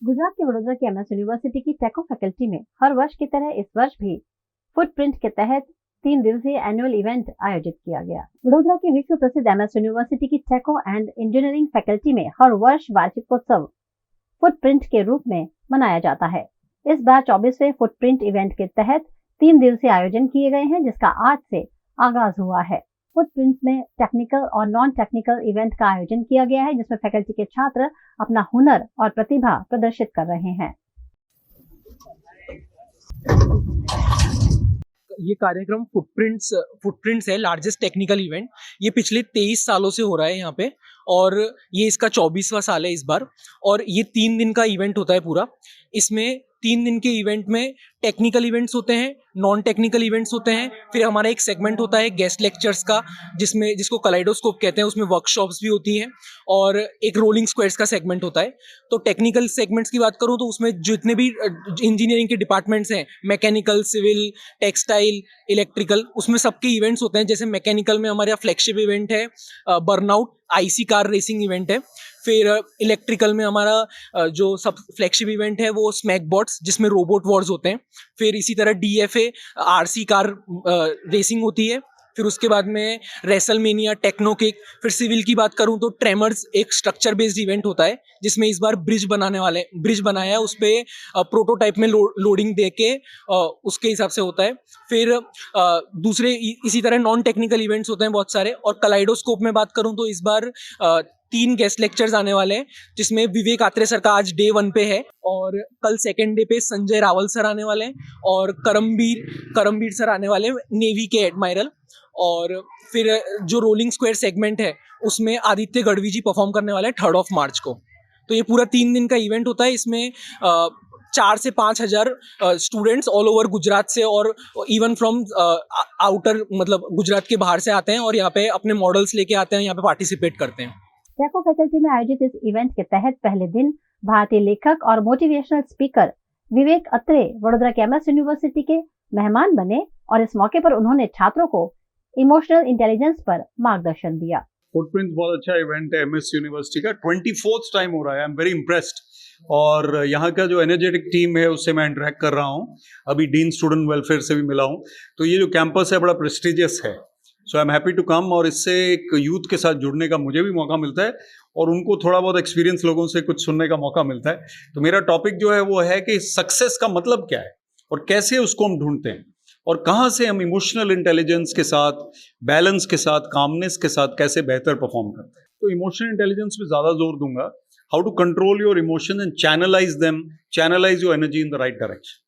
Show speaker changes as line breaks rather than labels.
गुजरात के वडोदरा की MS university की टेको फैकल्टी में हर वर्ष की तरह इस वर्ष भी फुटप्रिंट के तहत 3 दिवसीय एनुअल इवेंट आयोजित किया गया। वडोदरा की विश्व प्रसिद्ध एमएस यूनिवर्सिटी की टेको एंड इंजीनियरिंग फैकल्टी में हर वर्ष वार्षिकोत्सव फुटप्रिंट के रूप में मनाया जाता है। इस बार 24वें फुटप्रिंट इवेंट के तहत 3 दिवसीय आयोजन किए गए हैं, जिसका आज से आगाज हुआ है। फुटप्रिंट्स में टेक्निकल और नॉन टेक्निकल इवेंट का आयोजन किया गया है, जिसमें फैकल्टी के छात्र अपना हुनर और प्रतिभा प्रदर्शित कर रहे हैं।
ये कार्यक्रम फुटप्रिंट्स है, लार्जेस्ट टेक्निकल इवेंट। ये पिछले 23 सालों से हो रहा है यहाँ पे, और ये इसका 24वां साल है इस बार। और ये 3 दिन का इवेंट होता है पूरा। इसमें 3 दिन के इवेंट में टेक्निकल इवेंट्स होते हैं, नॉन टेक्निकल इवेंट्स होते हैं, फिर हमारा एक सेगमेंट होता है गेस्ट लेक्चर्स का, जिसको कलाइडोस्कोप कहते हैं। उसमें वर्कशॉप्स भी होती हैं, और एक रोलिंग स्क्वायर्स का सेगमेंट होता है। तो टेक्निकल सेगमेंट्स की बात करूं तो उसमें जितने भी इंजीनियरिंग के डिपार्टमेंट्स हैं, मैकेनिकल, सिविल, टेक्सटाइल, इलेक्ट्रिकल, उसमें सबके इवेंट्स होते हैं। जैसे मैकेनिकल में हमारा फ्लैगशिप इवेंट है burnout, IC car racing event है। फिर इलेक्ट्रिकल में हमारा जो सब फ्लैगशिप इवेंट है वो स्मैक बॉट्स, जिसमें रोबोट वॉर्स होते हैं। फिर इसी तरह डीएफए आरसी कार रेसिंग होती है। फिर उसके बाद में रेसलमेनिया, टेक्नोकिक। फिर सिविल की बात करूं तो ट्रेमर्स एक स्ट्रक्चर बेस्ड इवेंट होता है, जिसमें इस बार ब्रिज बनाया है। उस पर प्रोटोटाइप में लोडिंग दे के उसके हिसाब से होता है। फिर दूसरे इसी तरह नॉन टेक्निकल इवेंट्स होते हैं बहुत सारे। और कलाइडोस्कोप में बात करूं तो इस बार 3 गेस्ट लेक्चर्स आने वाले हैं, जिसमें विवेक आत्रे सर का आज डे 1 पे है, और कल सेकेंड डे पे संजय रावल सर आने वाले हैं, और करमबीर सर आने वाले हैं, नेवी के एडमायरल। और फिर जो रोलिंग स्क्वायर सेगमेंट है उसमें आदित्य गढ़वी जी परफॉर्म करने वाले हैं 3 मार्च को। तो ये पूरा 3 दिन का इवेंट होता है। इसमें 4 से 5 हजार स्टूडेंट्स ऑल ओवर गुजरात से, और इवन फ्रॉम आउटर, मतलब गुजरात के बाहर से आते हैं, और यहाँ पे अपने मॉडल्स लेके आते हैं, यहाँ पे पार्टिसिपेट करते हैं।
टेको फैकल्टी में आयोजित इस इवेंट के तहत पहले दिन भारतीय लेखक और मोटिवेशनल स्पीकर विवेक अत्रे वडोदरा के एमएस यूनिवर्सिटी के मेहमान बने, और इस मौके पर उन्होंने छात्रों को इमोशनल इंटेलिजेंस पर मार्गदर्शन दिया।
फुटप्रिंट्स बहुत अच्छा इवेंट है एमएस यूनिवर्सिटी का, 24th टाइम हो रहा है। I am very impressed. और यहाँ का जो एनर्जेटिक टीम है उससे मैं इंटरेक्ट कर रहा हूँ। अभी डीन स्टूडेंट वेलफेयर से भी मिला हूँ। तो ये जो कैंपस है बड़ा प्रेस्टिजियस है। So I am happy to come, और इससे एक यूथ के साथ जुड़ने का मुझे भी मौका मिलता है, और उनको थोड़ा बहुत एक्सपीरियंस लोगों से कुछ सुनने का मौका मिलता है। तो मेरा टॉपिक जो है वो है कि सक्सेस का मतलब क्या है, और कैसे उसको हम ढूंढते हैं, और कहाँ से हम इमोशनल इंटेलिजेंस के साथ, बैलेंस के साथ, कामनेस के साथ कैसे बेहतर परफॉर्म करते हैं। तो इमोशनल इंटेलिजेंस पे ज़्यादा जोर दूंगा, how to control your emotion and channelise your energy in the right direction.